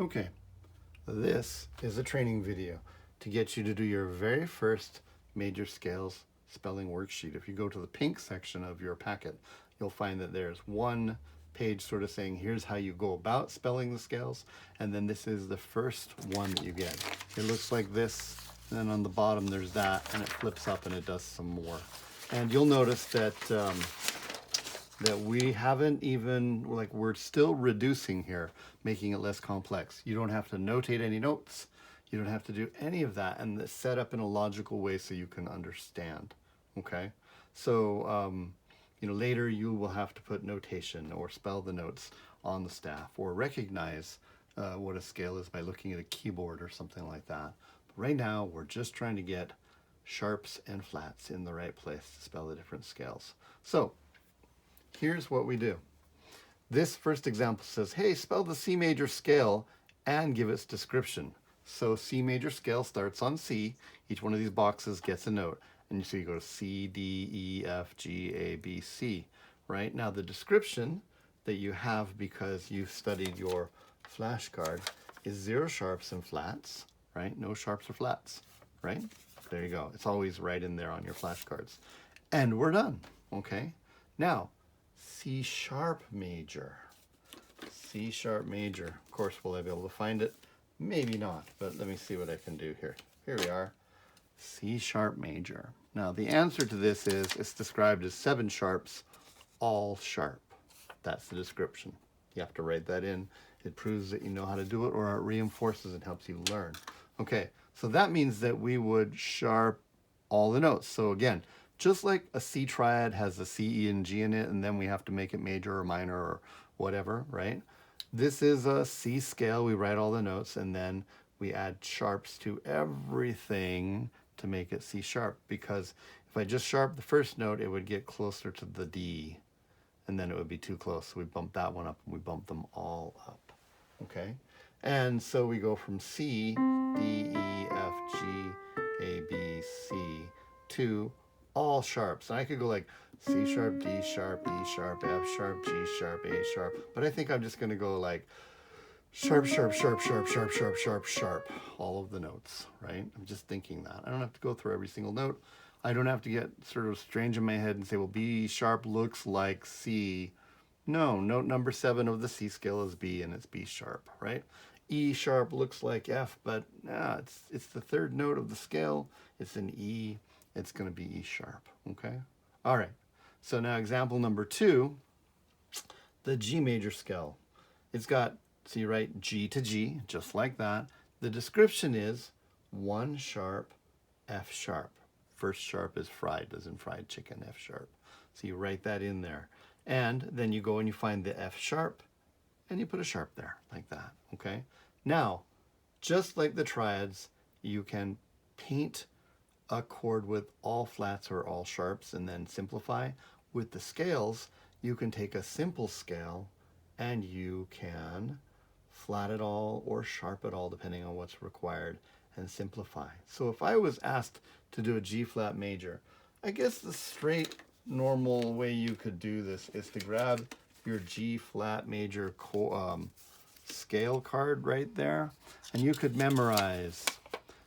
Okay, this is a training video to get you to do your very first major scales spelling worksheet. If you go to the pink section of your packet, you'll find that there's one page sort of saying here's how you go about spelling the scales, and then this is the first one that you get. It looks like this, and then on the bottom there's that, and it flips up and it does some more. And you'll notice that that we haven't even, like, we're still reducing here, making it less complex. You don't have to notate any notes. You don't have to do any of that, and it's set up in a logical way so you can understand, okay? So, later you will have to put notation or spell the notes on the staff or recognize what a scale is by looking at a keyboard or something like that. But right now, we're just trying to get sharps and flats in the right place to spell the different scales. So, here's what we do. This first example says, hey, spell the C major scale and give its description. So C major scale starts on C. Each one of these boxes gets a note. And so you go to C, D, E, F, G, A, B, C. Right? Now the description that you have because you've studied your flashcard is 0 sharps and flats, right? No sharps or flats, right? There you go. It's always right in there on your flashcards. And we're done, okay? Now, C sharp major. C sharp major. Of course, will I be able to find it? Maybe not, but let me see what I can do here. Here we are. C sharp major. Now, the answer to this is it's described as 7 sharps, all sharp. That's the description. You have to write that in. It proves that you know how to do it, or it reinforces and helps you learn. Okay, so that means that we would sharp all the notes. So again, just like a C triad has a C, E, and G in it, and then we have to make it major or minor or whatever, right? This is a C scale. We write all the notes, and then we add sharps to everything to make it C sharp, because if I just sharp the first note, it would get closer to the D, and then it would be too close. So we bump that one up, and we bump them all up, okay? And so we go from C, D, E, F, G, A, B, C, to all sharps. And I could go like C sharp, D sharp, E sharp, F sharp, G sharp, A sharp. But I think I'm just going to go like sharp, sharp, sharp, sharp, sharp, sharp, sharp, sharp, all of the notes, right? I'm just thinking that. I don't have to go through every single note. I don't have to get sort of strange in my head and say, well, B sharp looks like C. No, note number 7 of the C scale is B, and it's B sharp, right? E sharp looks like F, but it's the 3rd note of the scale. It's an E. It's going to be E sharp, okay? All right, so now example number 2, the G major scale. It's got, so you write G to G, just like that. The description is 1 sharp, F sharp. First sharp is fried, as in fried chicken, F sharp. So you write that in there. And then you go and you find the F sharp, and you put a sharp there, like that, okay? Now, just like the triads, you can paint a chord with all flats or all sharps and then simplify. With the scales, you can take a simple scale and you can flat it all or sharp it all depending on what's required and simplify. So if I was asked to do a G flat major, I guess the straight normal way you could do this is to grab your G flat major scale card right there, and you could memorize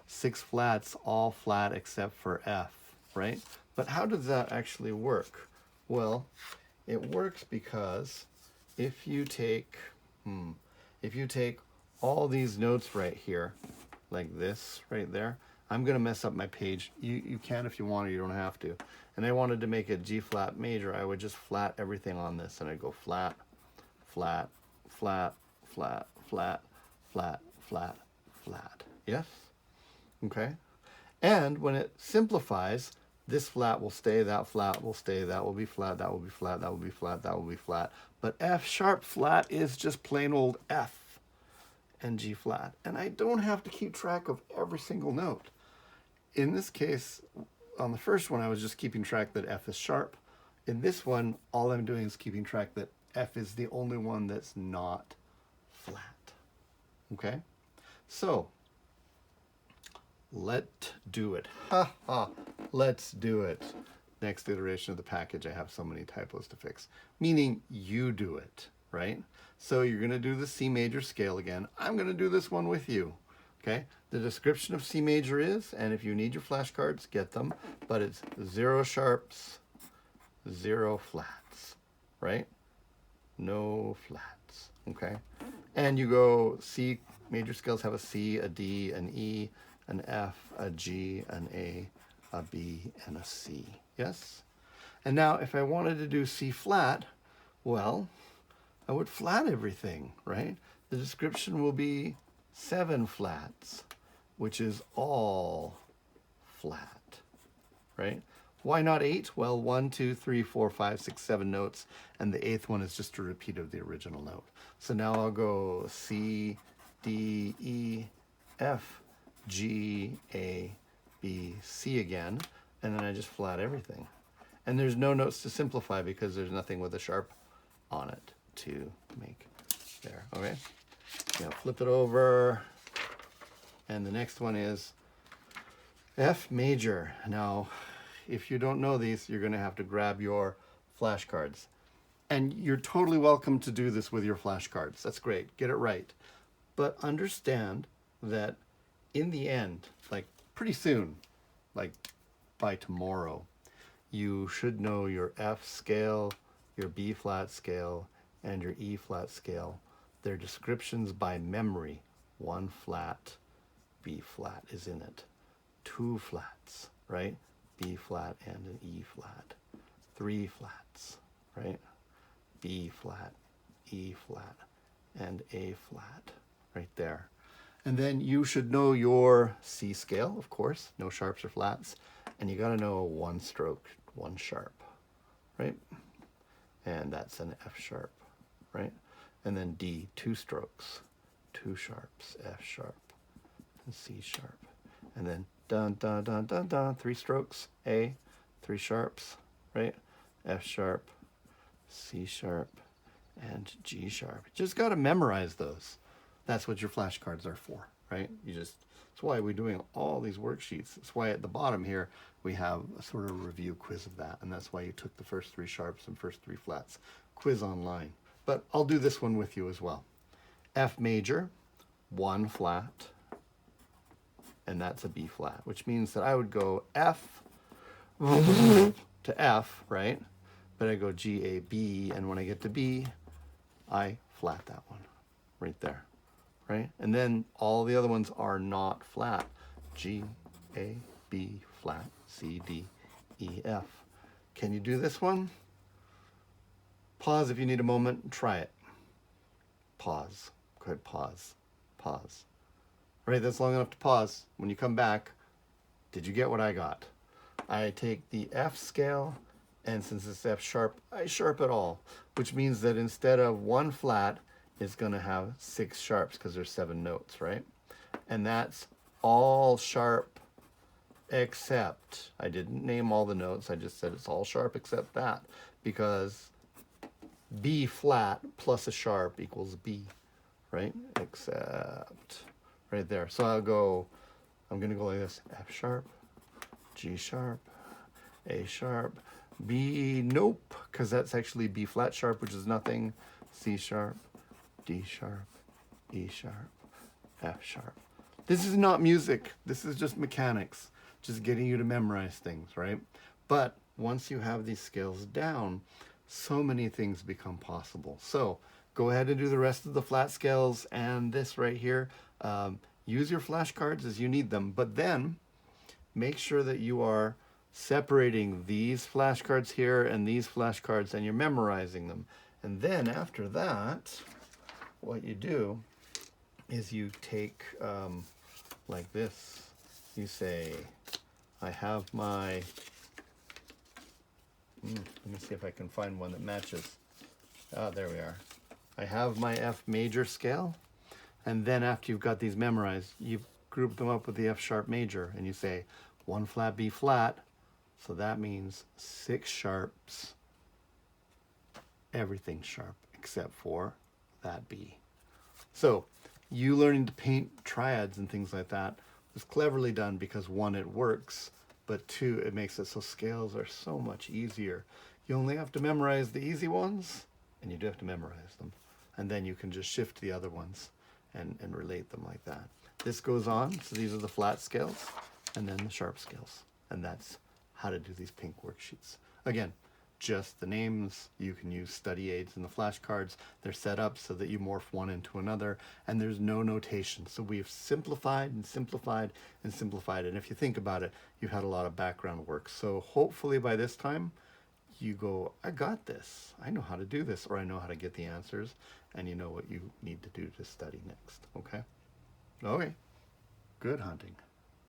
6 flats, all flat except for F, right? But how does that actually work? Well, it works because if you take all these notes right here, like this right there, I'm going to mess up my page. You can if you want to, you don't have to. And I wanted to make a G flat major, I would just flat everything on this, and I'd go flat, flat, flat, flat, flat, flat, flat, flat. Yes? Okay? And when it simplifies, this flat will stay, that flat will stay, that will be flat, that will be flat, that will be flat, that will be flat. But F sharp flat is just plain old F and G flat. And I don't have to keep track of every single note. In this case, on the first one, I was just keeping track that F is sharp. In this one, all I'm doing is keeping track that F is the only one that's not flat. Okay? So, let's do it. Ha ha, let's do it. Next iteration of the package, I have so many typos to fix. Meaning, you do it. right? So you're going to do the C major scale again. I'm going to do this one with you, okay? The description of C major is, and if you need your flashcards, get them, but it's 0 sharps, 0 flats, right? No flats, okay? And you go C major scales have a C, a D, an E, an F, a G, an A, a B, and a C, yes? And now if I wanted to do C flat, well, I would flat everything, right? The description will be 7 flats, which is all flat, right? Why not 8? Well, 1, 2, 3, 4, 5, 6, 7 notes, and the 8th one is just a repeat of the original note. So now I'll go C, D, E, F, G, A, B, C again, and then I just flat everything. And there's no notes to simplify because there's nothing with a sharp on it to make there, okay? Now flip it over, and the next one is F major. Now, if you don't know these, you're gonna have to grab your flashcards. And you're totally welcome to do this with your flashcards. That's great, get it right. But understand that in the end, like pretty soon, like by tomorrow, you should know your F scale, your B flat scale, and your E flat scale. Their descriptions by memory. 1 flat, B flat is in it. 2 flats, right? B flat and an E flat. 3 flats, right? B flat, E flat, and A flat, right there. And then you should know your C scale, of course, no sharps or flats, and you gotta know 1 stroke, 1 sharp, right? And that's an F sharp, right? And then D, 2 strokes, 2 sharps, F sharp, and C sharp. And then dun, dun, dun, dun, dun, 3 strokes, A, 3 sharps, right? F sharp, C sharp, and G sharp. Just got to memorize those. That's what your flashcards are for, right? That's why we're doing all these worksheets. That's why at the bottom here, we have a sort of review quiz of that. And that's why you took the first 3 sharps and first 3 flats quiz online. But I'll do this one with you as well. F major, 1 flat, and that's a B flat, which means that I would go F to F, right? But I go G, A, B, and when I get to B, I flat that one right there, right? And then all the other ones are not flat. G, A, B, flat, C, D, E, F. Can you do this one? Pause if you need a moment, try it. Pause, go ahead, pause, pause. Right, that's long enough to pause. When you come back, did you get what I got? I take the F scale, and since it's F sharp, I sharp it all, which means that instead of 1 flat, it's gonna have 6 sharps because there's 7 notes, right? And that's all sharp except, I didn't name all the notes, I just said it's all sharp except that, because B flat plus a sharp equals B, right? Except, right there. So I'm gonna go like this, F sharp, G sharp, A sharp, B, nope, because that's actually B flat sharp, which is nothing, C sharp, D sharp, E sharp, F sharp. This is not music, this is just mechanics, just getting you to memorize things, right? But once you have these scales down, so many things become possible. So go ahead and do the rest of the flat scales and this right here. Use your flashcards as you need them, but then make sure that you are separating these flashcards here and these flashcards and you're memorizing them. And then after that, what you do is you take like this. You say, I have my, let me see if I can find one that matches. Ah, there we are. I have my F major scale. And then after you've got these memorized, you group them up with the F sharp major and you say 1 flat, B flat. So that means 6 sharps, everything sharp except for that B. So you learning to paint triads and things like that was cleverly done because 1, it works, but 2, it makes it so scales are so much easier. You only have to memorize the easy ones and you do have to memorize them. and then you can just shift the other ones and relate them like that. This goes on, so these are the flat scales, and then the sharp scales. And that's how to do these pink worksheets. Again, just the names. You can use study aids in the flashcards. They're set up so that you morph one into another, and there's no notation. So we've simplified and simplified and simplified. And if you think about it, you've had a lot of background work. So hopefully by this time, you go, I got this. I know how to do this, or I know how to get the answers, and you know what you need to do to study next. Okay? Okay. Good hunting.